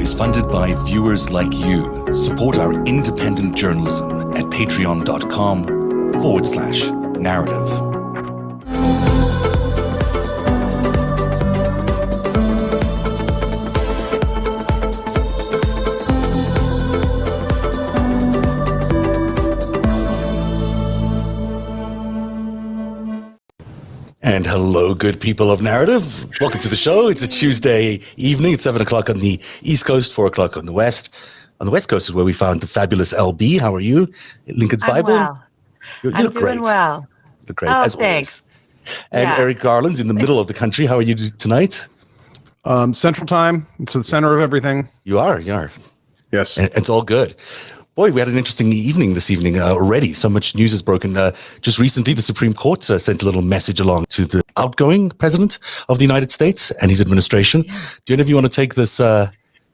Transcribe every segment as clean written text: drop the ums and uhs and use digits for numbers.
is funded by viewers like you. Support our independent journalism at patreon.com/narrative. And hello, good people of Narrative. Welcome to the show. It's a Tuesday evening. It's 7 o'clock on the East Coast, 4 o'clock on the West. On the West Coast is where we found the fabulous LB. How are you? Lincoln's Bible? Well. You I'm look doing great. well. You look great, Oh, as thanks. always. And Yeah. Eric Garland's in the middle of the country. How are you tonight? Central time. It's the center of everything. You are. Yes. And it's all good. Boy, we had an interesting evening this evening already. So much news has broken. Just recently, the Supreme Court sent a little message along to the outgoing president of the United States and his administration. Do any of you want to take this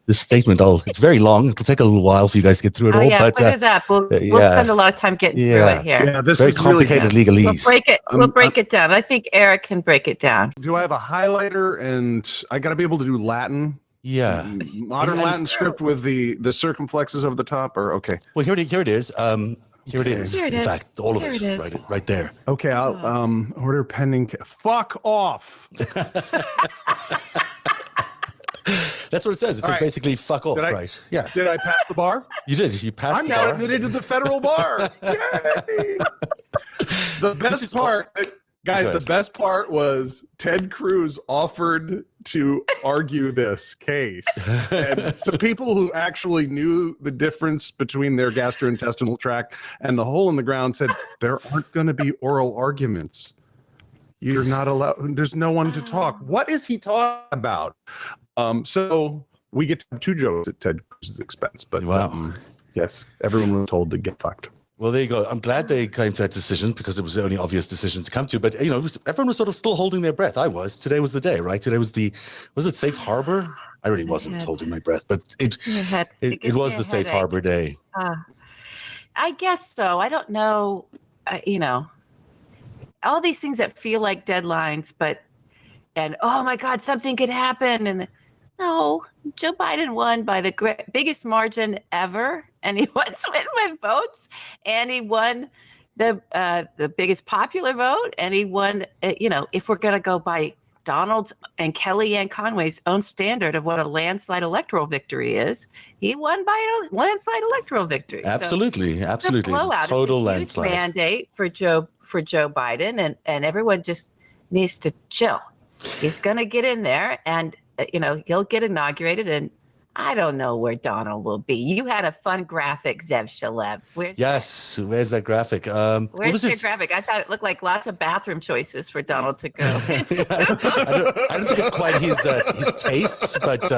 this statement? It's very long. It'll take a little while for you guys to get through it all. Yeah, But put it up. We'll spend a lot of time getting through it here. Yeah, this very is really complicated good. legalese. We'll break it down. I think Eric can break it down. Do I have a highlighter? And I got to be able to do Latin. Yeah. Modern Latin script with the circumflexes over the top, or okay. Well, here it is. Here it is. Here it In is. fact, all of Here it, it is. right there. Okay, I'll order pending. Fuck off. That's what it says. It says right. basically "fuck off," right? Yeah, Did I pass the bar? you did. You passed I'm the now bar. admitted to the federal bar. Yay! The best part, guys, the best part was Ted Cruz offered to argue this case. And some people who actually knew the difference between their gastrointestinal tract and the hole in the ground said, there aren't going to be oral arguments. You're not allowed. There's no one to talk. What is he talking about? So we get to have two jokes at Ted Cruz's expense. But Wow. Yes, everyone was told to get fucked. Well, there you go. I'm glad they came to that decision because it was the only obvious decision to come to. But everyone was sort of still holding their breath. I was. Today was the day, right? Today was was it Safe Harbor? I really wasn't holding my breath, but it was the Safe Harbor day. I guess so. I don't know. All these things that feel like deadlines, and oh my God, something could happen. And no, Joe Biden won by the biggest margin ever, and he won with votes, and he won the biggest popular vote, and he won. If we're gonna go by Donald's and Kellyanne Conway's own standard of what a landslide electoral victory is, he won by a landslide electoral victory. Absolutely, So it's a blowout. total it's a huge landslide. Mandate for Joe Biden, and everyone just needs to chill. He's gonna get in there, and he'll get inaugurated, and I don't know where Donald will be. You had a fun graphic, Zev Shalev. Where's that graphic? Where's your graphic? I thought it looked like lots of bathroom choices for Donald to go. I don't think it's quite his tastes, but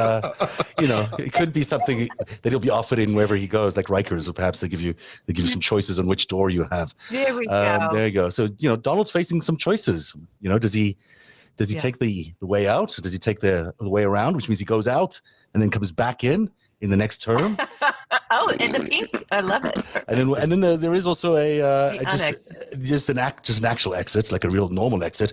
it could be something that he'll be offered in wherever he goes, like Rikers, or perhaps they give you some choices on which door you have. There we go. There you go. So Donald's facing some choices. Does he take the way out, or does he take the way around, which means he goes out and then comes back in the next term? Oh, and the pink, I love it. And then there is also just an actual exit, like a real normal exit.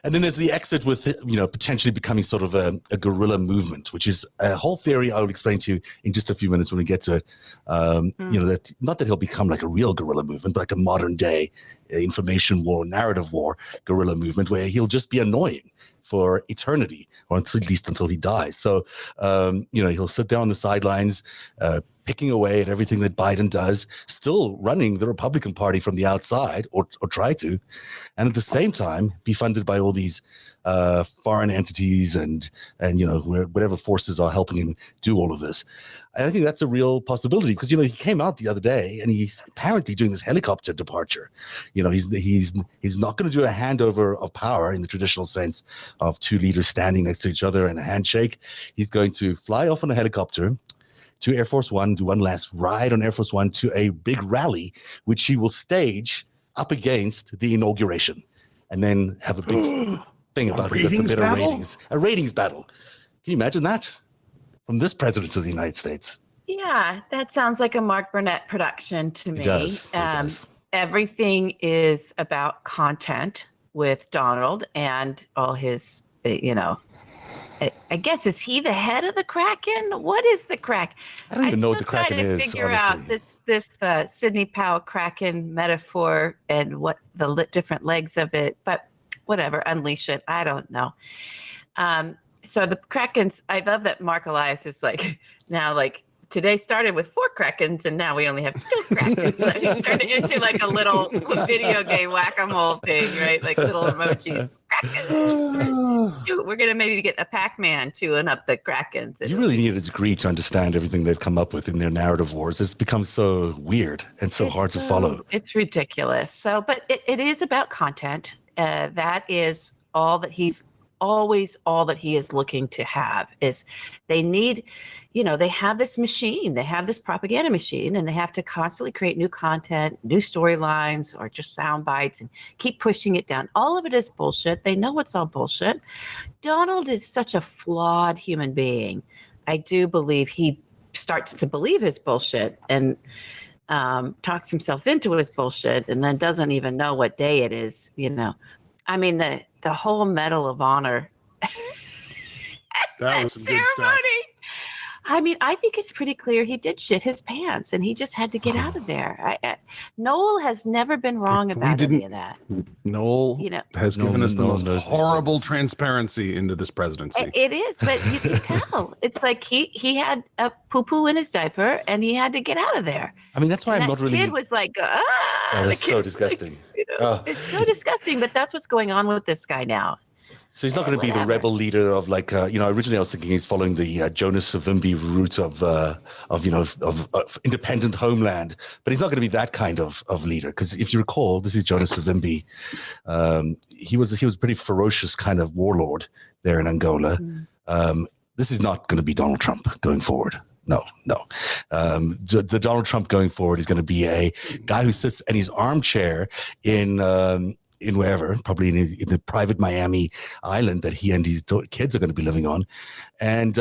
And then there's the exit with potentially becoming sort of a guerrilla movement, which is a whole theory I will explain to you in just a few minutes when we get to it. That not that he'll become like a real guerrilla movement, but like a modern day information war, narrative war guerrilla movement where he'll just be annoying for eternity, or at least until he dies. So, he'll sit there on the sidelines, picking away at everything that Biden does, still running the Republican Party from the outside, or try to, and at the same time be funded by all these foreign entities and whatever forces are helping him do all of this. And I think that's a real possibility because he came out the other day and he's apparently doing this helicopter departure. He's not going to do a handover of power in the traditional sense of two leaders standing next to each other and a handshake. He's going to fly off on a helicopter to Air Force One, do one last ride on Air Force One to a big rally, which he will stage up against the inauguration, and then have a big thing about the bit of ratings. A ratings battle. Can you imagine that? From this president of the United States. Yeah, that sounds like a Mark Burnett production to me. It does. Everything is about content with Donald and all his, I guess, is he the head of the Kraken? What is the Kraken? I don't even know what the Kraken is. I'm still trying to figure out this Sidney Powell Kraken metaphor and what the different legs of it. But whatever, unleash it. I don't know. So the Krakens, I love that Mark Elias is like, now like, today started with 4 Krakens and now we only have 2 Krakens. So he's turned it into like a little video game whack-a-mole thing, right? Like little emojis. Krakens. We're going to maybe get a Pac-Man chewing up the Krakens. You really need a degree to understand everything they've come up with in their narrative wars. It's become so weird and so hard to follow. It's ridiculous. So, but it is about content. That is all that he's always all that he is looking to have is they need, they have this machine, they have this propaganda machine, and they have to constantly create new content, new storylines, or just sound bites and keep pushing it down. All of it is bullshit. They know it's all bullshit. Donald is such a flawed human being. I do believe he starts to believe his bullshit and talks himself into his bullshit and then doesn't even know what day it is, I mean, the whole Medal of Honor that was some ceremony. Good stuff. I mean, I think it's pretty clear he did shit his pants and he just had to get out of there. Noel has never been wrong about any of that. Noel has given us the most horrible transparency into this presidency. It is, but you can tell. It's like he had a poo-poo in his diaper and he had to get out of there. I mean, that's why I'm not really... The kid was like, that's so disgusting. Like, it's so disgusting, but that's what's going on with this guy now. So he's not going to be the rebel leader of originally I was thinking he's following the Jonas Savimbi route of independent homeland, but he's not going to be that kind of leader. Because if you recall, this is Jonas Savimbi. He was a pretty ferocious kind of warlord there in Angola. This is not going to be Donald Trump going forward. No. The Donald Trump going forward is going to be a guy who sits in his armchair in wherever, probably in the private Miami island that he and his kids are going to be living on, and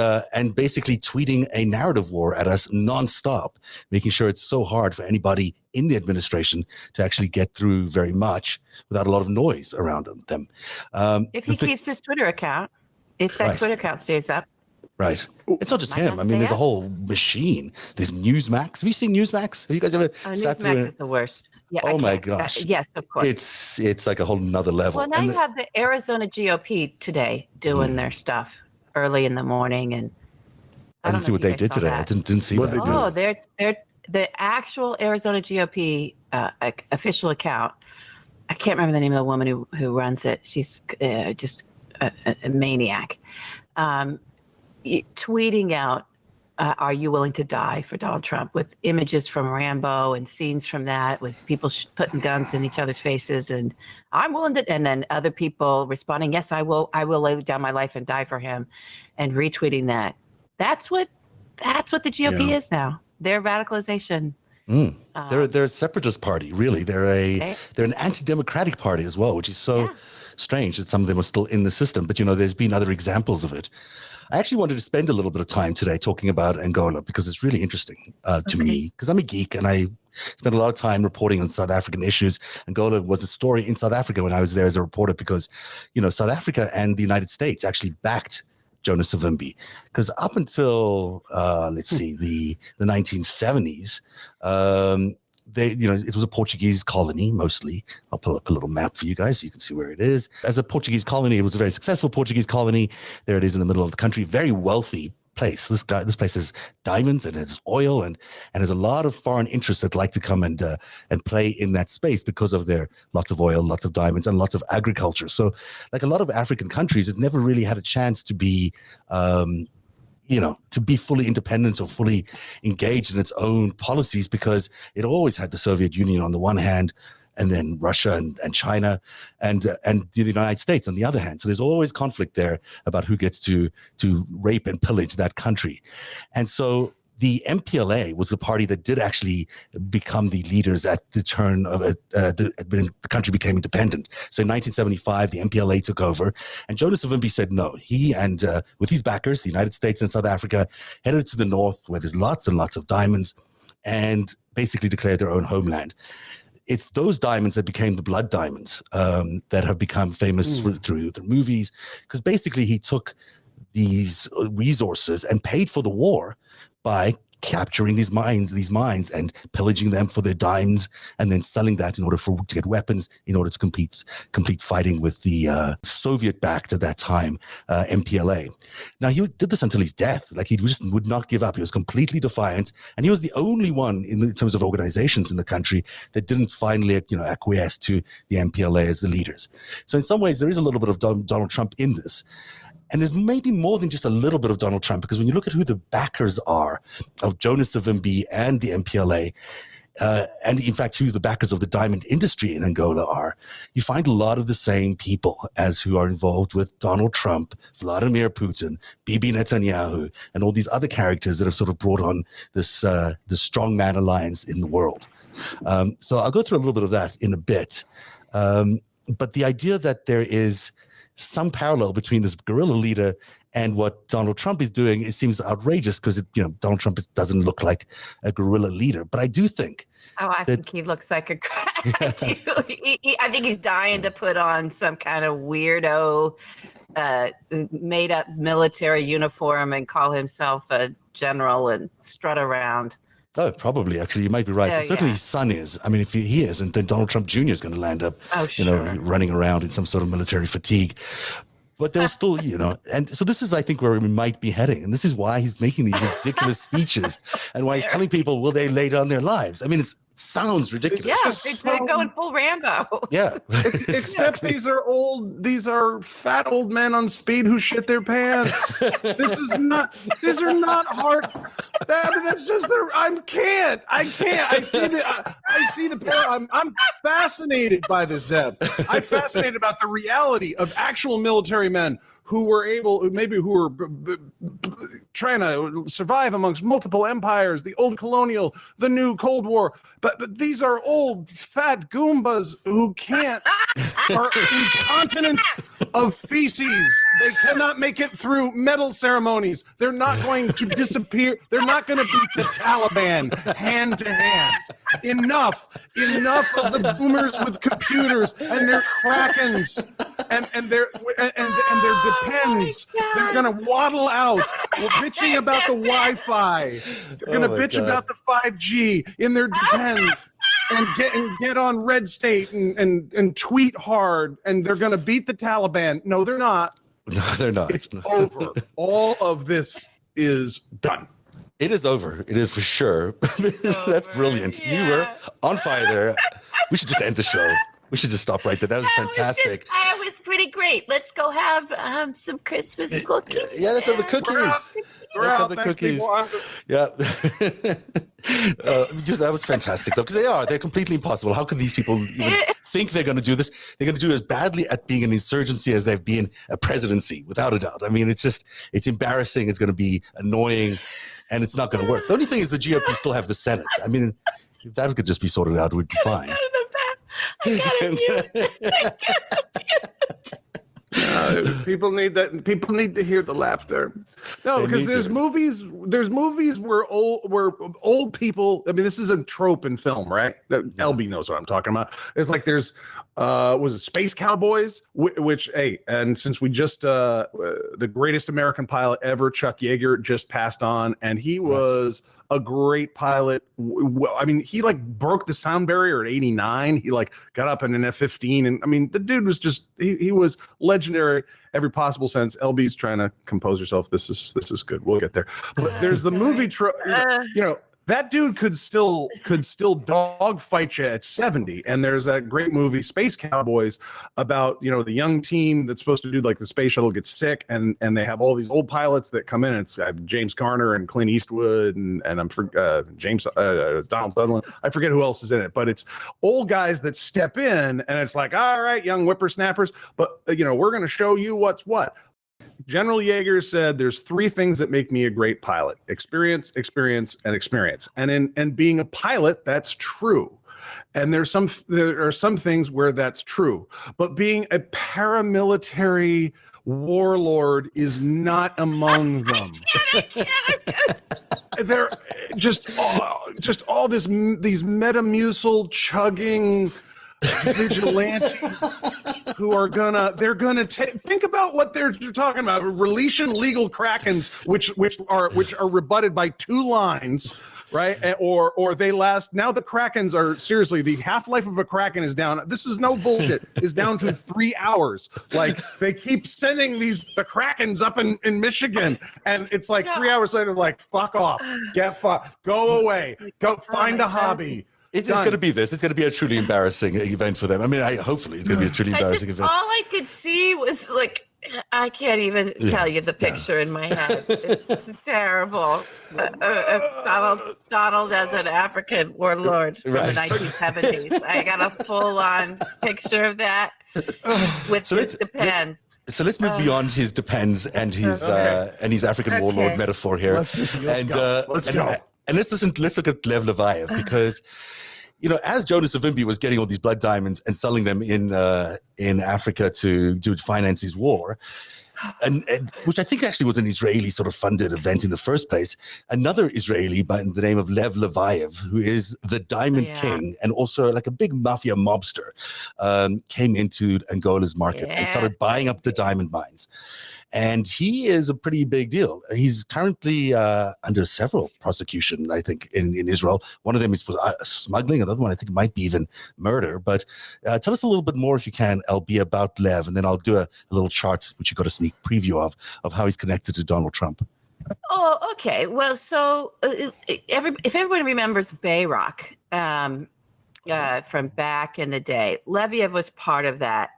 basically tweeting a narrative war at us nonstop, making sure it's so hard for anybody in the administration to actually get through very much without a lot of noise around them. If he keeps his Twitter account, if that Twitter account stays up. Right. It's not just him. I mean, there's a whole machine. There's Newsmax. Have you seen Newsmax? Have you guys ever sat through Newsmax is the worst. Yeah. Oh my gosh. Yes, of course. It's like a whole nother level. Well, now you have the Arizona GOP today doing their stuff early in the morning, and I didn't see what they did today. I didn't see what they did. Oh, they're the actual Arizona GOP official account. I can't remember the name of the woman who runs it. She's just a maniac. Tweeting out, are you willing to die for Donald Trump, with images from Rambo and scenes from that, with people putting guns in each other's faces, and I'm willing to, and then other people responding, yes, I will lay down my life and die for him, and retweeting that. That's what the GOP is now. Their radicalization. They're a separatist party, really. They're an anti-democratic party as well, which is so strange that some of them are still in the system. But there's been other examples of it. I actually wanted to spend a little bit of time today talking about Angola because it's really interesting to me, because I'm a geek and I spent a lot of time reporting on South African issues. Angola was a story in South Africa when I was there as a reporter because, South Africa and the United States actually backed Jonas Savimbi, because up until, the 1970s, it was a Portuguese colony mostly. I'll pull up a little map for you guys so you can see where it is. As a Portuguese colony, it was a very successful Portuguese colony. There it is in the middle of the country, very wealthy place. This place has diamonds and has oil and there's a lot of foreign interests that like to come and play in that space because of their lots of oil, lots of diamonds, and lots of agriculture. So, like a lot of African countries, it never really had a chance to be to be fully independent or fully engaged in its own policies, because it always had the Soviet Union on the one hand, and then Russia and China and the United States on the other hand. So there's always conflict there about who gets to rape and pillage that country. And so the MPLA was the party that did actually become the leaders at the turn of when the country became independent. So in 1975, the MPLA took over, and Jonas Savimbi said no. He and with his backers, the United States and South Africa, headed to the north where there's lots and lots of diamonds, and basically declared their own homeland. It's those diamonds that became the blood diamonds that have become famous through the movies, because basically he took these resources and paid for the war by capturing these mines and pillaging them for their dimes, and then selling that in order to get weapons in order to complete fighting with the Soviet-backed at that time MPLA. Now he did this until his death. Like, he just would not give up. He was completely defiant, and he was the only one in terms of organizations in the country that didn't finally acquiesce to the MPLA as the leaders. So in some ways there is a little bit of Donald Trump in this. And there's maybe more than just a little bit of Donald Trump, because when you look at who the backers are of Jonas Savimbi and the MPLA, and in fact who the backers of the diamond industry in Angola are, you find a lot of the same people as who are involved with Donald Trump, Vladimir Putin, Bibi Netanyahu, and all these other characters that have sort of brought on this the strongman alliance in the world. So I'll go through a little bit of that in a bit. But the idea that there is some parallel between this guerrilla leader and what Donald Trump is doing, it seems outrageous, because Donald Trump doesn't look like a guerrilla leader. But I do think. Oh, I think he looks like a. I think he's dying to put on some kind of weirdo, made up military uniform and call himself a general and strut around. Oh, probably. Actually, you might be right. Certainly his son is. I mean, if he isn't, then Donald Trump Jr. is going to land up, running around in some sort of military fatigue. But there's still, and so this is, I think, where we might be heading. And this is why he's making these ridiculous speeches, and why he's telling people, will they lay down their lives? I mean, it sounds ridiculous. Yeah, they're going full Rambo. Yeah. Except these are fat old men on speed who shit their pants. These are not hard. That's just I can't. I see the I'm fascinated by this, Zeb. I'm fascinated about the reality of actual military men who were trying to survive amongst multiple empires, the old colonial, the new Cold War. But these are old, fat Goombas who are incontinent of feces. They cannot make it through medal ceremonies. They're not going to disappear. They're not going to beat the Taliban hand to hand. Enough of the boomers with computers and their Krakens and their depends. They're going to waddle out, bitching about the Wi-Fi. They're going to bitch about the 5G in their depends. And get on Red State and tweet hard, and they're going to beat the Taliban. No, they're not. No, they're not. It's over. All of this is done. It is over. It is for sure. That's brilliant. Yeah. You were on fire there. We should just end the show. We should just stop right there. That was fantastic. That was pretty great. Let's go have some Christmas cookies. Yeah, let's have the cookies. Let's have the cookies. Yeah. That was fantastic, though, because they're completely impossible. How can these people even think they're going to do this? They're going to do as badly at being an insurgency as they've been a presidency, without a doubt. I mean, it's embarrassing. It's going to be annoying, and it's not going to work. The only thing is the GOP still have the Senate. I mean, if that could just be sorted out, we'd be fine. People need that. People need to hear the laughter. No, because there's movies where old people. I mean, this is a trope in film, right? LB knows what I'm talking about. It's like there's was it Space Cowboys? Which and since we just the greatest American pilot ever, Chuck Yeager, just passed on, and he was a great pilot. I mean, he broke the sound barrier at 89. He got up in an F-15, and I mean, the dude was just he was legendary every possible sense. LB's trying to compose herself. This is good. We'll get there. But there's the movie that dude could still dogfight you at 70. And there's that great movie, Space Cowboys, about, the young team that's supposed to do the space shuttle gets sick, and they have all these old pilots that come in. And it's James Garner and Clint Eastwood and I'm Donald Sutherland. I forget who else is in it, but it's old guys that step in, and it's like, all right, young whippersnappers, but we're going to show you what's what. General Yeager said there's three things that make me a great pilot: experience, experience, and experience. And being a pilot, that's true. And there are some things where that's true. But being a paramilitary warlord is not among them. They're just all these Metamucil chugging vigilantes who are they're gonna think about what they're talking about. Releasing legal krakens, which are rebutted by 2 lines, right? Or they last. Now the krakens are seriously, the half-life of a kraken is down. This is no bullshit. Is down to 3 hours. Like, they keep sending the krakens up in Michigan, and it's like 3 hours later, like, fuck off, go away, go find a hobby. It's going to be this. It's going to be a truly embarrassing event for them. I mean, hopefully it's going to be a truly embarrassing event. All I could see was like, I can't even tell you the picture in my head. It's terrible. Donald as an African warlord from the 1970s. I got a full-on picture of that with his Depends. So let's move beyond his Depends and his African warlord metaphor here. Let's go. And let's look at Lev Levayev, because, as Jonas Savimbi was getting all these blood diamonds and selling them in Africa to finance his war, and which I think actually was an Israeli sort of funded event in the first place, another Israeli by the name of Lev Levayev, who is the Diamond King and also like a big mafia mobster, came into Angola's market and started buying up the diamond mines. And he is a pretty big deal. He's currently under several prosecution, I think, in Israel. One of them is for smuggling. Another one, I think, might be even murder. But tell us a little bit more, if you can, LB, about Lev, and then I'll do a little chart, which you got a sneak preview of how he's connected to Donald Trump. Oh, okay. Well, so if everyone remembers Bayrock from back in the day, Leviev was part of that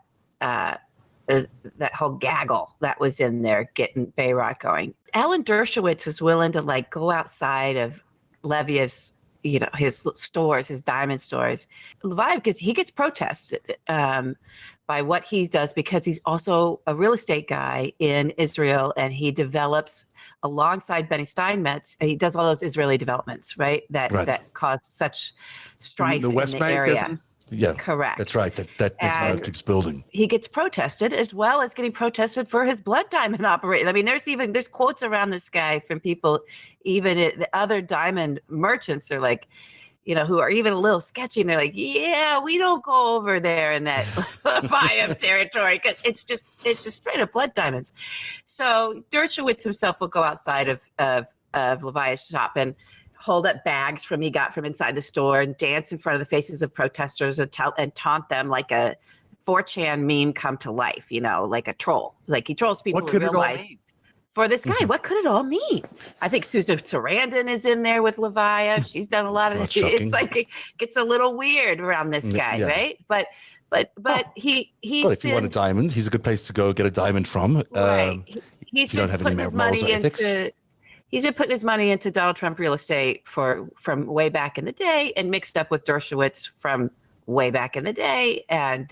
whole gaggle that was in there getting Bayrock going. Alan Dershowitz is willing to go outside of Leviev's, his stores, his diamond stores. Levayev, because he gets protested by what he does, because he's also a real estate guy in Israel, and he develops alongside Benny Steinmetz. He does all those Israeli developments, right? That caused such strife in the area. Yeah, correct. That's right. That keeps building. He gets protested, as well as getting protested for his blood diamond operation. I mean, there's quotes around this guy from people, even the other diamond merchants are like, who are even a little sketchy, and they're like, yeah, we don't go over there in that Levayev territory, because it's just straight up blood diamonds. So Dershowitz himself will go outside of Levayev's shop and hold up bags he got from inside the store, and dance in front of the faces of protesters and taunt them like a 4chan meme come to life, like a troll. Like, he trolls people in real life. For this guy, what could it all mean? I think Susan Sarandon is in there with Levayev. She's done a lot of it. It's like it gets a little weird around this guy, right? But he's if you want a diamond, he's a good place to go get a diamond from. Right. If you don't have any morals or ethics. He's been putting his money into Donald Trump real estate from way back in the day, and mixed up with Dershowitz from way back in the day. And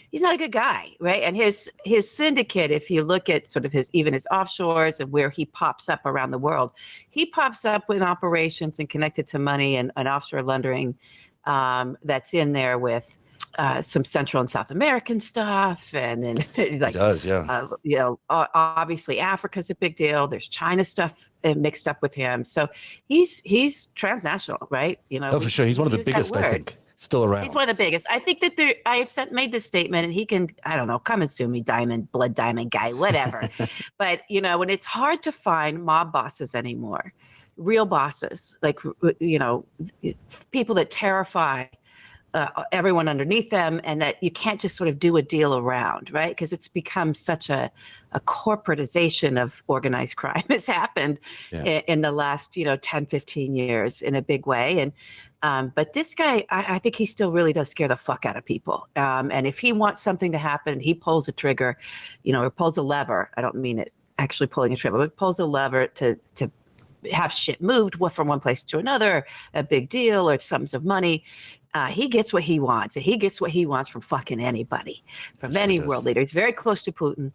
he's not a good guy, right? And his syndicate, if you look at sort of his offshores and where he pops up around the world, he pops up with operations and connected to money and offshore laundering that's in there with some Central and South American stuff, and then obviously Africa's a big deal. There's China stuff mixed up with him, so he's transnational, right? For sure, he's one of the biggest, I think, still around. He's one of the biggest. I think that I have made this statement, and he can, I don't know, come and sue me, blood diamond guy, whatever. But when it's hard to find mob bosses anymore, real bosses, like people that terrify everyone underneath them, and that you can't just sort of do a deal around, right? Because it's become such a corporatization of organized crime has happened in the last 10, 15 years in a big way. And but this guy, I think he still really does scare the fuck out of people. And if he wants something to happen, he pulls a trigger, or pulls a lever. I don't mean it actually pulling a trigger, but pulls a lever to have shit moved from one place to another, a big deal or sums of money. He gets what he wants, and he gets what he wants from fucking anybody, from any world leader. He's very close to Putin.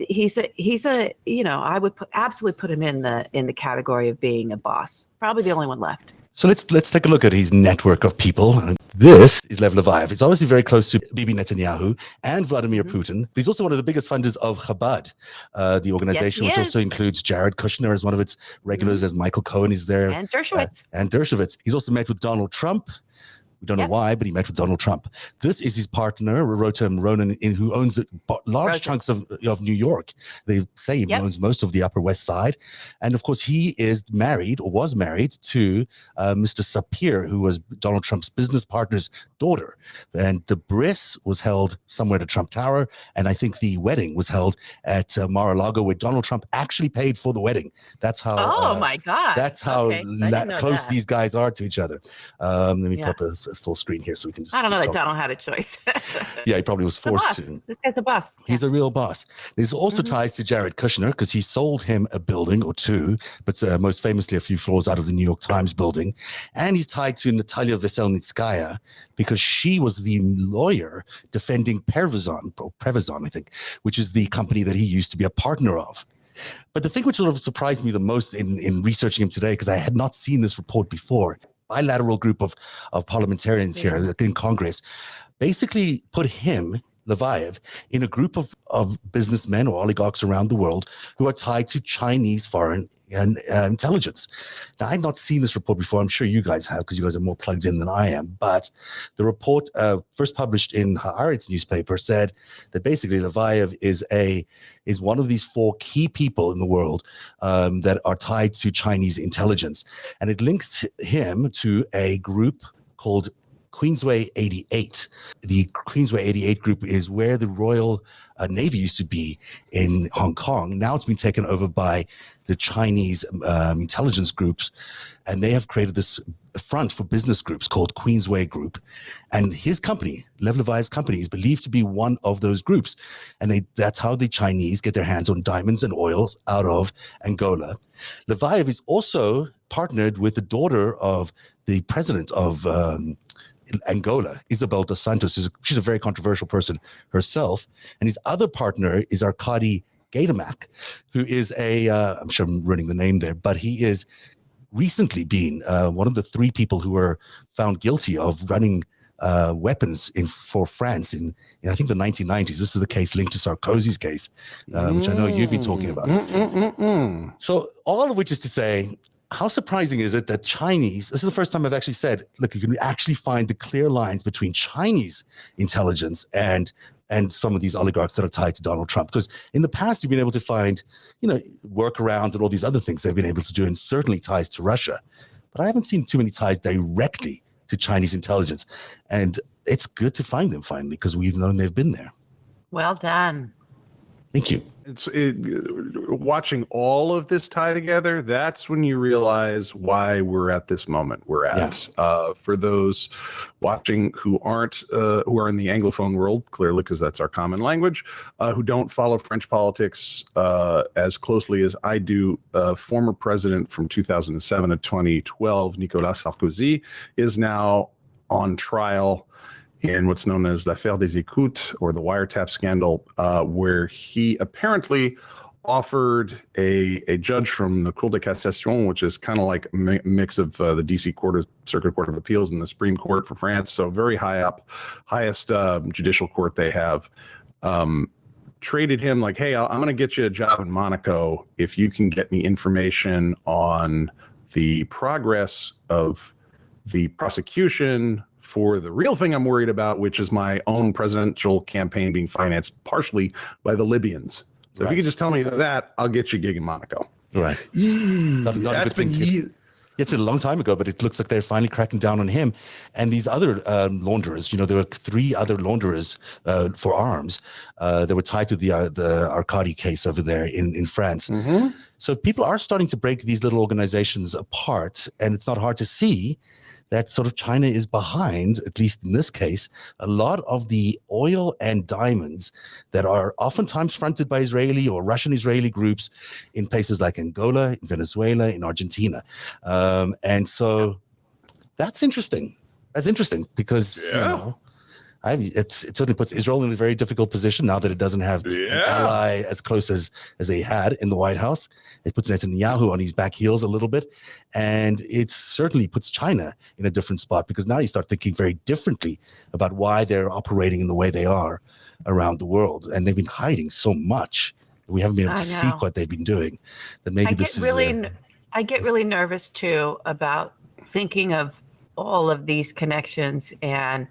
He's a I would absolutely put him in the category of being a boss. Probably the only one left. So let's take a look at his network of people. This is Lev Levayev. He's obviously very close to Bibi Netanyahu and Vladimir Putin, but he's also one of the biggest funders of Chabad, the organization, which also includes Jared Kushner as one of its regulars, as Michael Cohen is there. And Dershowitz. He's also met with Donald Trump, We don't know why, but he met with Donald Trump. This is his partner, Rotem Ronan, who owns large chunks of New York. They say he owns most of the Upper West Side. And of course, he is married or was married to Mr. Sapir, who was Donald Trump's business partner's daughter. And the bris was held somewhere at Trump Tower. And I think the wedding was held at Mar-a-Lago, where Donald Trump actually paid for the wedding. That's how. Oh, my God. That's how close these guys are to each other. Let me put up a full screen here so we can just. I don't know that Donald had a choice. Yeah, he probably was forced to. This guy's a boss. He's a real boss. There's also ties to Jared Kushner because he sold him a building or two, but most famously a few floors out of the New York Times building. And he's tied to Natalia Veselnitskaya because she was the lawyer defending Prevezon, I think, which is the company that he used to be a partner of. But the thing which sort of surprised me the most in researching him today, because I had not seen this report before, bilateral group of parliamentarians here in Congress basically put him, Levayev, in a group of businessmen or oligarchs around the world who are tied to Chinese foreign intelligence. Now, I had not seen this report before. I'm sure you guys have because you guys are more plugged in than I am. But the report first published in Haaretz newspaper said that basically Levayev is one of these four key people in the world that are tied to Chinese intelligence. And it links him to a group called Queensway 88. The Queensway 88 group is where the Royal Navy used to be in Hong Kong. Now it's been taken over by the Chinese intelligence groups, and they have created this front for business groups called Queensway Group. And his company, Lev Levayev's company, is believed to be one of those groups. And that's how the Chinese get their hands on diamonds and oils out of Angola. Levayev is also partnered with the daughter of the president of Angola, Isabel dos Santos. She's a very controversial person herself. And his other partner is Arkady Gaydamak, who is I'm sure I'm ruining the name there, but he is recently been one of the three people who were found guilty of running weapons for France in I think the 1990s. This is the case linked to Sarkozy's case, which I know you've been talking about. So all of which is to say, how surprising is it that this is the first time I've actually said, look, you can actually find the clear lines between Chinese intelligence and some of these oligarchs that are tied to Donald Trump. Because in the past, you've been able to find, workarounds and all these other things they've been able to do, and certainly ties to Russia. But I haven't seen too many ties directly to Chinese intelligence. And it's good to find them finally, because we've known they've been there. Well done. Thank you. Watching all of this tie together, that's when you realize why we're at this moment we're at. For those watching who are in the Anglophone world, clearly, because that's our common language, who don't follow French politics as closely as I do, former president from 2007 to 2012, Nicolas Sarkozy, is now on trial in what's known as l'affaire des écoutes, or the wiretap scandal, where he apparently offered a judge from the Cour de Cassation, which is kind of like a mix of the DC Circuit Court of Appeals and the Supreme Court for France, so very high up, highest judicial court they have, traded him like, hey, I'm going to get you a job in Monaco if you can get me information on the progress of the prosecution for the real thing I'm worried about, which is my own presidential campaign being financed partially by the Libyans. So if you can just tell me that, I'll get you a gig in Monaco. Right. Not a good thing. It's been a long time ago, but it looks like they're finally cracking down on him. And these other launderers, there were three other launderers for arms that were tied to the Arkady case over there in France. Mm-hmm. So people are starting to break these little organizations apart, and it's not hard to see that sort of China is behind, at least in this case, a lot of the oil and diamonds that are oftentimes fronted by Israeli or Russian-Israeli groups in places like Angola, in Venezuela, in Argentina. And so that's interesting. That's interesting because, it certainly puts Israel in a very difficult position now that it doesn't have an ally as close as they had in the White House. It puts Netanyahu on his back heels a little bit. And it certainly puts China in a different spot, because now you start thinking very differently about why they're operating in the way they are around the world. And they've been hiding so much. We haven't been able to see what they've been doing. That maybe I get really nervous, too, about thinking of all of these connections and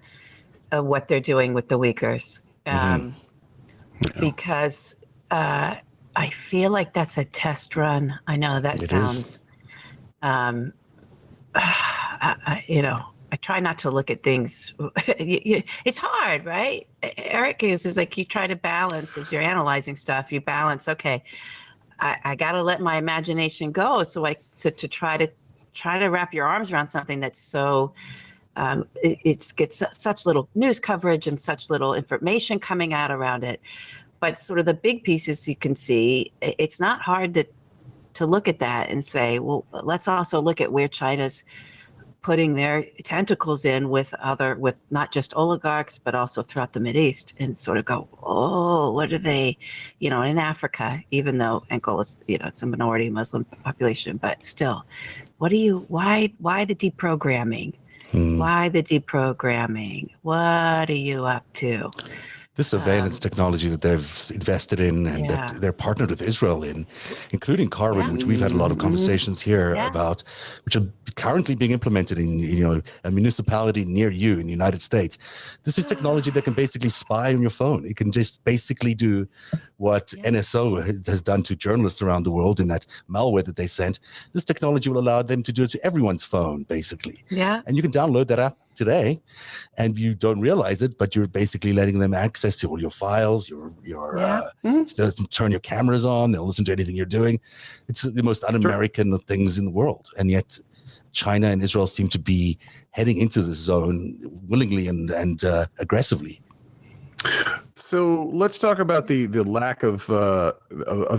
what they're doing with the Uyghurs. Because I feel like that's a test run. I know that sounds, I try not to look at things. It's hard, right? Eric is like you try to balance as you're analyzing stuff. You balance. Okay, I got to let my imagination go. So to try to wrap your arms around something that's so. It gets such little news coverage and such little information coming out around it. But sort of the big pieces you can see, it's not hard to look at that and say, well, let's also look at where China's putting their tentacles in with not just oligarchs, but also throughout the Mideast, and sort of go, oh, what are they, in Africa, even though Angola's, it's a minority Muslim population, but still, why the deprogramming? Why the deprogramming? What are you up to? The surveillance technology that they've invested in and that they're partnered with Israel in, including carbon, which we've had a lot of conversations here about, which are currently being implemented in a municipality near you in the United States. This is technology that can basically spy on your phone. It can just basically do what NSO has done to journalists around the world in that malware that they sent. This technology will allow them to do it to everyone's phone, basically. Yeah. And you can download that app today, and you don't realize it, but you're basically letting them access to all your files, they'll turn your cameras on, they'll listen to anything you're doing. It's the most un-American of things in the world, and yet China and Israel seem to be heading into this zone willingly and aggressively. So let's talk about the lack of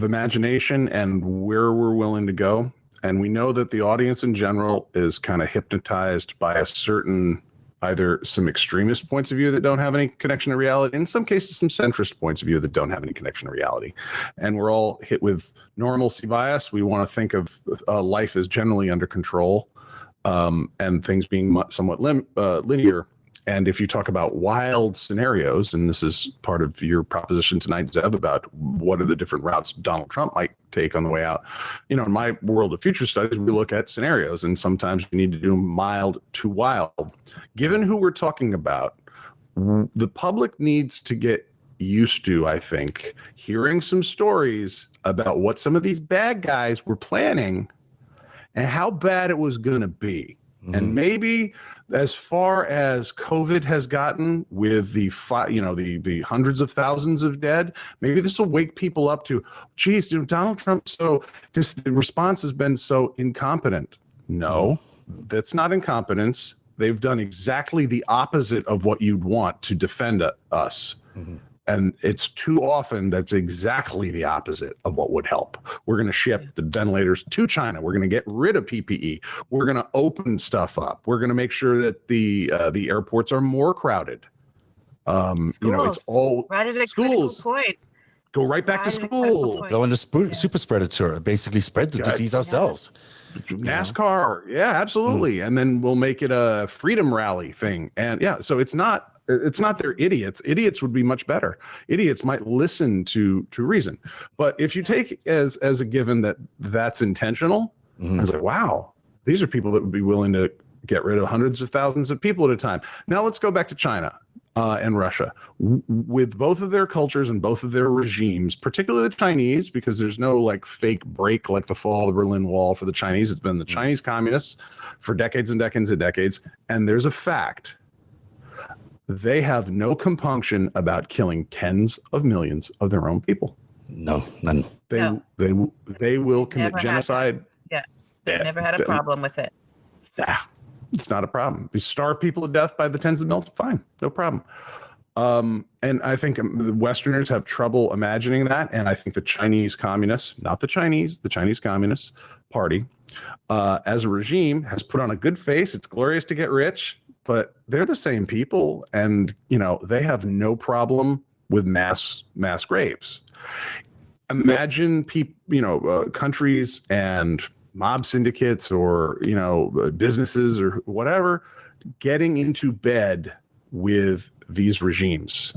imagination and where we're willing to go. And we know that the audience in general is kind of hypnotized by a certain, either some extremist points of view that don't have any connection to reality, in some cases some centrist points of view that don't have any connection to reality. And we're all hit with normalcy bias. We want to think of life as generally under control, and things being somewhat linear. And if you talk about wild scenarios, and this is part of your proposition tonight, Zev, about what are the different routes Donald Trump might take on the way out. In my world of future studies, we look at scenarios, and sometimes you need to do mild to wild. Given who we're talking about, the public needs to get used to, I think, hearing some stories about what some of these bad guys were planning and how bad it was going to be. And maybe as far as COVID has gotten with the hundreds of thousands of dead, maybe this will wake people up to, geez, Donald Trump, the response has been so incompetent. No, that's not incompetence. They've done exactly the opposite of what you'd want to defend us. And it's too often that's exactly the opposite of what would help. We're going to ship the ventilators to China. We're going to get rid of PPE. We're going to open stuff up. We're going to make sure that the airports are more crowded. It's all right at a schools. critical point. Go right back to school. Go into super spreader tour. Basically spread the disease ourselves. NASCAR. Yeah, absolutely. And then we'll make it a freedom rally thing. And so it's not they're idiots. Idiots would be much better. Idiots might listen to reason. But if you take as a given that that's intentional, I was like, wow, these are people that would be willing to get rid of hundreds of thousands of people at a time. Now let's go back to China and Russia. With both of their cultures and both of their regimes, particularly the Chinese, because there's no fake break like the fall of the Berlin Wall for the Chinese. It's been the Chinese communists for decades and decades and decades. And there's a fact. They have no compunction about killing tens of millions of their own people. No, none. They will commit genocide. They've never had a problem with it. It's not a problem. You starve people to death by the tens of millions, fine, no problem. And I think the Westerners have trouble imagining that. And I think the Chinese communists, not the Chinese Communist Party, as a regime, has put on a good face. It's glorious to get rich. But they're the same people, and they have no problem with mass graves. Imagine countries and mob syndicates or businesses or whatever getting into bed with these regimes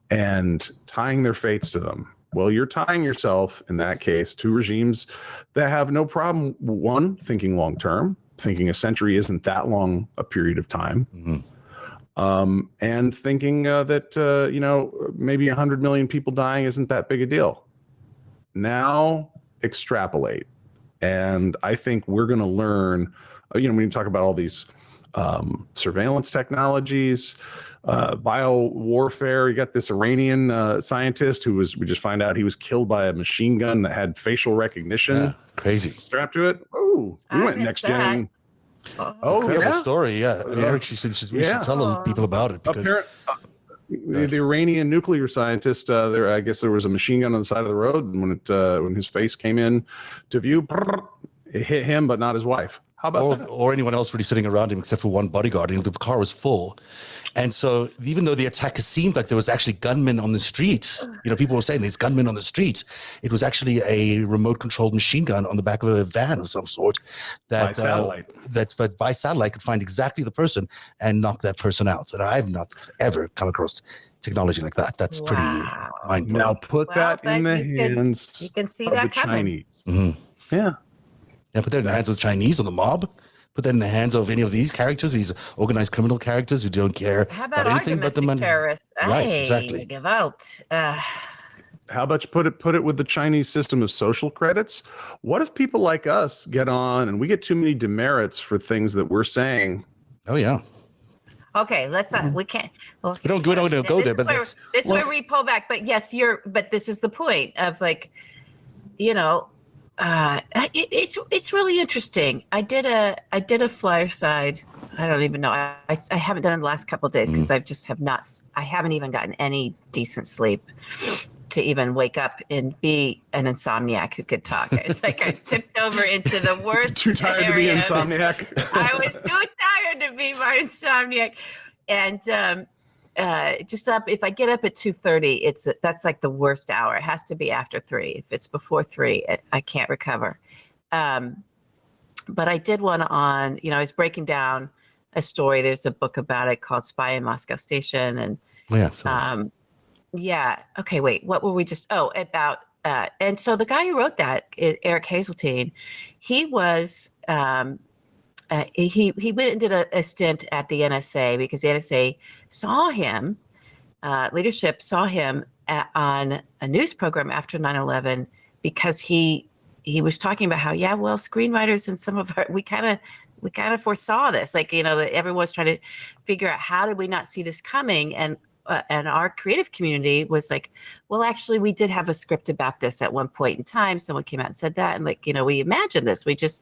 and tying their fates to them. Well, you're tying yourself in that case to regimes that have no problem, one, thinking long term, thinking a century isn't that long a period of time. And thinking that, maybe 100 million people dying isn't that big a deal. Now extrapolate. And I think we're going to learn, when you talk about all these surveillance technologies, bio warfare, you got this Iranian scientist we just find out he was killed by a machine gun that had facial recognition. Crazy. Strapped to it. Oh, we went next gen. Oh, incredible story. Yeah. I mean, Eric, we should tell people about it because the Iranian nuclear scientist, I guess there was a machine gun on the side of the road, and when his face came in to view, it hit him, but not his wife. How about that? Or anyone else really sitting around him except for one bodyguard. And the car was full. And so even though the attacker seemed like there was actually gunmen on the streets, people were saying there's gunmen on the streets, it was actually a remote controlled machine gun on the back of a van of some sort by satellite. But by satellite could find exactly the person and knock that person out. And I've not ever come across technology like that. That's pretty mind-blowing. Now put that in the hands you can see of that the coming. Chinese. Yeah. Yeah, put that in the hands of the Chinese or the mob. Put that in the hands of any of these characters, these organized criminal characters who don't care about anything but the money. Terrorists? Right, exactly. How about you put it with the Chinese system of social credits? What if people like us get on and we get too many demerits for things that we're saying? Oh yeah. Okay, let's not. We can't. Well, we don't go there. But this is where we pull back. But yes, But this is the point of it's really interesting. I did a flyer side. I don't even know. I haven't done it in the last couple of days because I haven't even gotten any decent sleep to even wake up and be an insomniac who could talk. It's like I tipped over into the worst. Too tired to be insomniac. I was too tired to be my insomniac, and just up. If I get up at 2:30, that's like the worst hour. It has to be after 3. If it's before 3, I can't recover. But I did one on. I was breaking down a story. There's a book about it called "Spy in Moscow Station," and yeah. Okay. Wait. What were we just? Oh, about. And so the guy who wrote that, Eric Hazeltine, he was. He went and did a stint at the NSA because the NSA saw him. Leadership saw him on a news program after 9/11 because he was talking about how screenwriters and some of we kind of foresaw this, that everyone's trying to figure out how did we not see this coming, and our creative community was like, well, actually, we did have a script about this at one point in time. Someone came out and said that, and we imagined this. We just,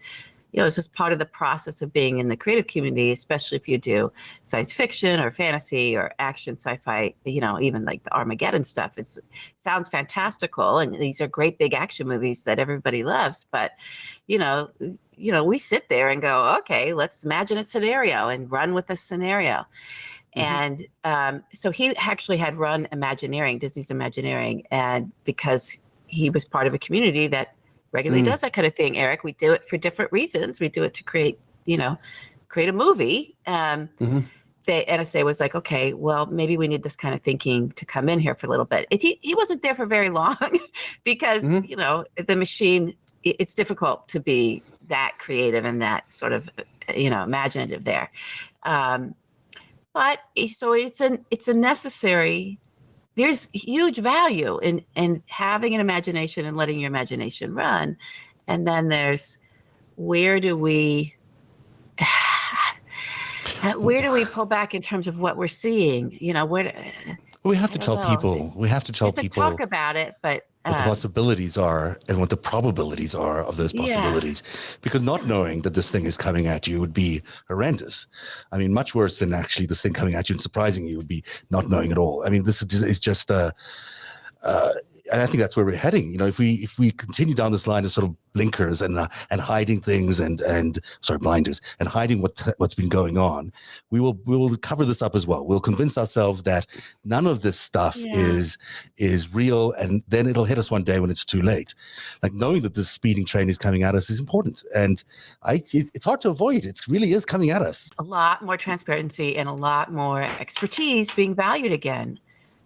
it's just part of the process of being in the creative community, especially if you do science fiction or fantasy or action, sci-fi, even like the Armageddon stuff. It sounds fantastical, and these are great big action movies that everybody loves. But, we sit there and go, okay, let's imagine a scenario and run with a scenario. And so he actually had run Imagineering, Disney's Imagineering, and because he was part of a community that regularly does that kind of thing, Eric, we do it for different reasons. We do it to create a movie. The NSA was like, okay, well, maybe we need this kind of thinking to come in here for a little bit. He wasn't there for very long because, the machine, it's difficult to be that creative and that sort of, imaginative there. But so it's a necessary. There's huge value in having an imagination and letting your imagination run, and then there's where do we pull back in terms of what we're seeing? We have to tell people. We have to tell people. Talk about it, but what the possibilities are and what the probabilities are of those possibilities. Because not knowing that this thing is coming at you would be horrendous. I mean, much worse than actually this thing coming at you and surprising you would be not knowing at all. I mean, this is just and I think that's where we're heading. If we continue down this line of sort of blinkers and hiding things and blinders and hiding what's been going on, we will cover this up as well. We'll convince ourselves that none of this stuff is real, and then it'll hit us one day when it's too late. Like knowing that this speeding train is coming at us is important, and it's hard to avoid. It really is coming at us. A lot more transparency and a lot more expertise being valued again.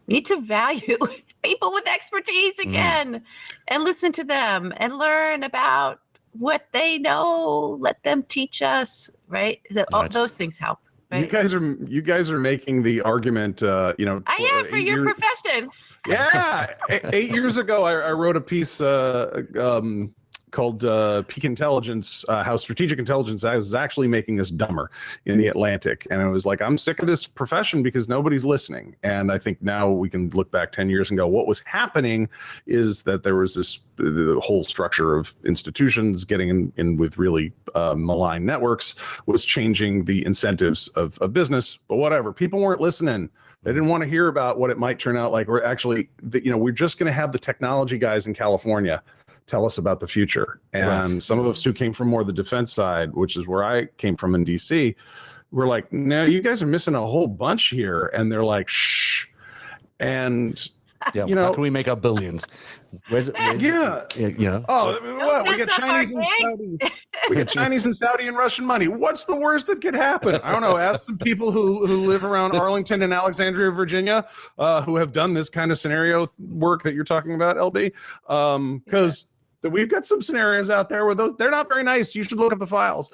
We need to value people with expertise again and listen to them and learn about what they know. Let them teach us, right? All those things help. Right? You guys are making the argument. I am for your profession. Yeah, 8 years ago, I wrote a piece called Peak Intelligence, how strategic intelligence is actually making us dumber in the Atlantic. And it was like, I'm sick of this profession because nobody's listening. And I think now we can look back 10 years and go, what was happening is that there was the whole structure of institutions getting in with really malign networks was changing the incentives of business. But whatever, people weren't listening. They didn't want to hear about what it might turn out like. We're actually, we're just going to have the technology guys in California tell us about the future. And some of us who came from more the defense side, which is where I came from in DC, we're like, no, you guys are missing a whole bunch here. And they're like, shh. And how can we make our billions? Where's it? Oh, what? We get Chinese and Saudi. We get Chinese and Saudi and Russian money. What's the worst that could happen? I don't know. Ask some people who live around Arlington and Alexandria, Virginia, who have done this kind of scenario work that you're talking about, LB. Because we've got some scenarios out there where they're not very nice. You should look at the files.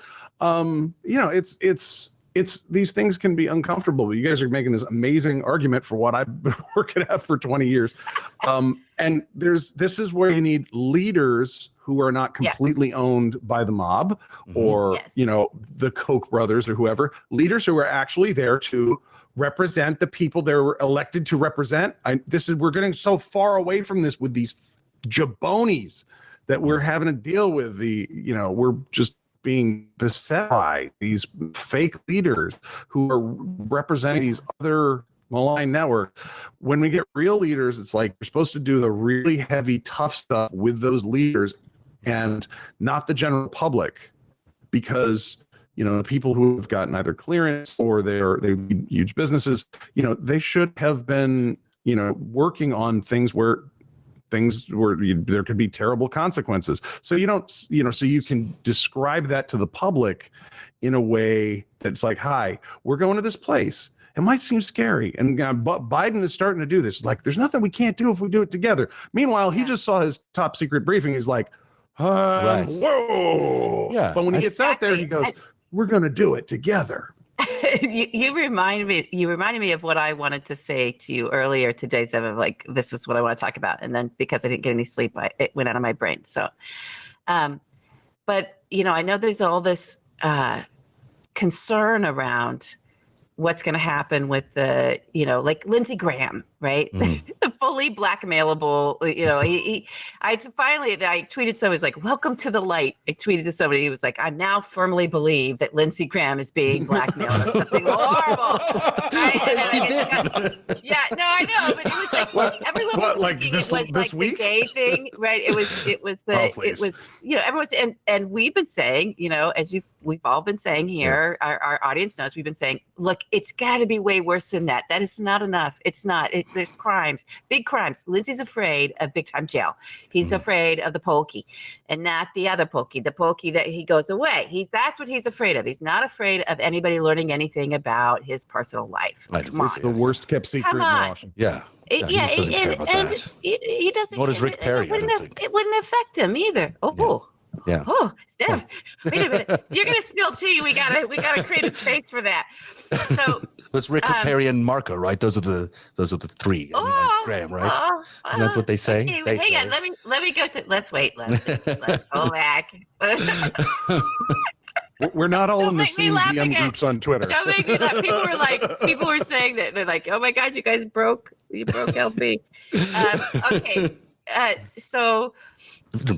It's these things can be uncomfortable, but you guys are making this amazing argument for what I've been working at for 20 years. And this is where you need leaders who are not completely owned by the mob or, the Koch brothers or whoever, leaders who are actually there to represent the people they're elected to represent. We're getting so far away from this with these jabronis that we're having to deal with we're just being beset by these fake leaders who are representing these other malign networks. When we get real leaders, it's like you're supposed to do the really heavy, tough stuff with those leaders and not the general public, because people who have gotten either clearance or they lead huge businesses, they should have been working on things where there could be terrible consequences. So so you can describe that to the public in a way that's like, hi, we're going to this place. It might seem scary. And Biden is starting to do this. Like, there's nothing we can't do if we do it together. Meanwhile, he just saw his top secret briefing. He's like, whoa. Yeah. But when he gets out there, he goes, we're going to do it together. You reminded me of what I wanted to say to you earlier today, Zev, of like, this is what I want to talk about. And then because I didn't get any sleep, it went out of my brain. So, but I know there's all this concern around what's going to happen with the, like Lindsey Graham, right? The fully blackmailable, I tweeted somebody, like, welcome to the light. I tweeted to somebody, he was like, I now firmly believe that Lindsey Graham is being blackmailed. Something horrible. Right? He did. Yeah, no, I know, but it was like, everyone was like this week? The gay thing, right? It was everyone's, and we've been saying, as we've all been saying here, our audience knows, we've been saying, look, it's got to be way worse than that. That is not enough. It's not. There's crimes, big crimes. Lindsey's afraid of big time jail. He's afraid of the pokey, and not the other pokey. The pokey that he goes away. That's what he's afraid of. He's not afraid of anybody learning anything about his personal life. It's the worst kept secret in Washington. Yeah. He doesn't care about that. He doesn't. Nor does Rick Perry. It wouldn't affect him either. Yeah. Oh, Steph, wait a minute. You're gonna spill tea. We gotta create a space for that. So it's Rick Perry and Marco, right? Those are the three. And Graham, right? Isn't that what they say? Okay, hang on. Let me go to. Let's wait. Let's go back. We're not all in the same DM groups on Twitter. Don't make me laugh. People were saying that they're like, oh my God, you guys broke LB. Okay. So,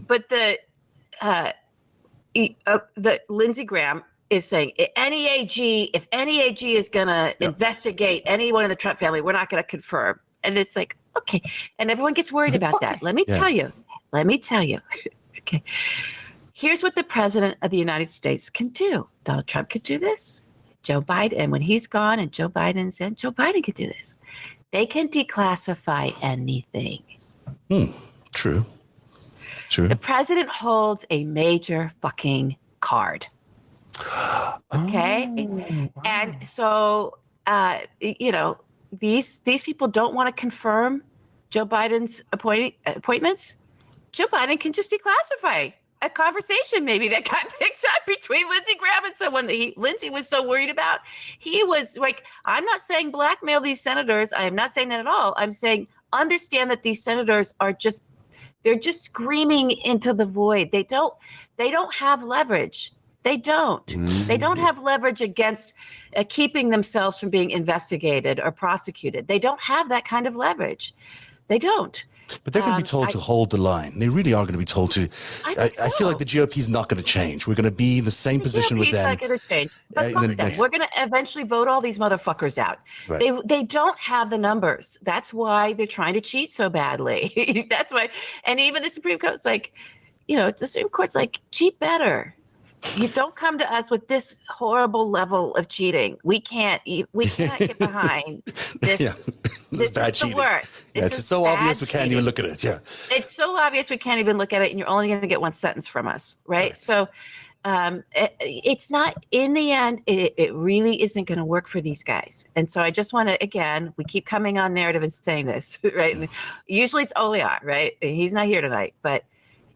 but the Lindsey Graham is saying if any AG is going to investigate anyone in the Trump family, we're not going to confirm. And it's like, okay. And everyone gets worried about that. Let me tell you. Okay. Here's what the president of the United States can do. Donald Trump could do this. Joe Biden, and when he's gone and Joe Biden's in, Joe Biden could do this. They can declassify anything. True. The president holds a major fucking card. Okay? Wow. And so, these people don't want to confirm Joe Biden's appointments. Joe Biden can just declassify a conversation maybe that got picked up between Lindsey Graham and someone that Lindsey was so worried about. He was like, I'm not saying blackmail these senators. I am not saying that at all. I'm saying understand that these senators are they're just screaming into the void. They don't have leverage. They don't. They don't have leverage against keeping themselves from being investigated or prosecuted. They don't have that kind of leverage. They don't. But they're going to be told to hold the line. They really are going to be told to. I feel like the GOP is not going to change. We're going to be in the same position with them. It's not going to change. But fuck them. We're going to eventually vote all these motherfuckers out. Right. They don't have the numbers. That's why they're trying to cheat so badly. That's why. And even the Supreme Court's like, the Supreme Court's like, cheat better. You don't come to us with this horrible level of cheating. We can't get behind this. This bad is cheating. The worst. It's so obvious we can't even look at it. Yeah. It's so obvious we can't even look at it, and you're only going to get one sentence from us, right? So it's not, in the end, it really isn't going to work for these guys. And so I just want to, again, we keep coming on Narrative and saying this, right? And usually it's Olia, right? He's not here tonight, but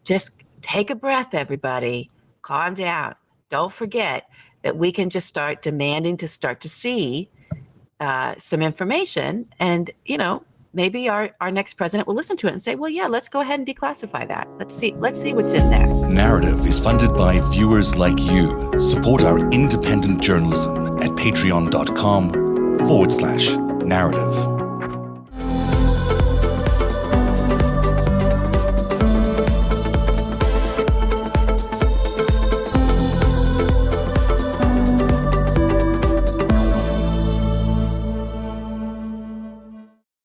just take a breath, everybody. Calm down. Don't forget that we can just start demanding to start to see some information, and maybe our next president will listen to it and say, well, yeah, let's go ahead and declassify that. Let's see what's in there. Narrative is funded by viewers like you. Support our independent journalism at patreon.com/narrative.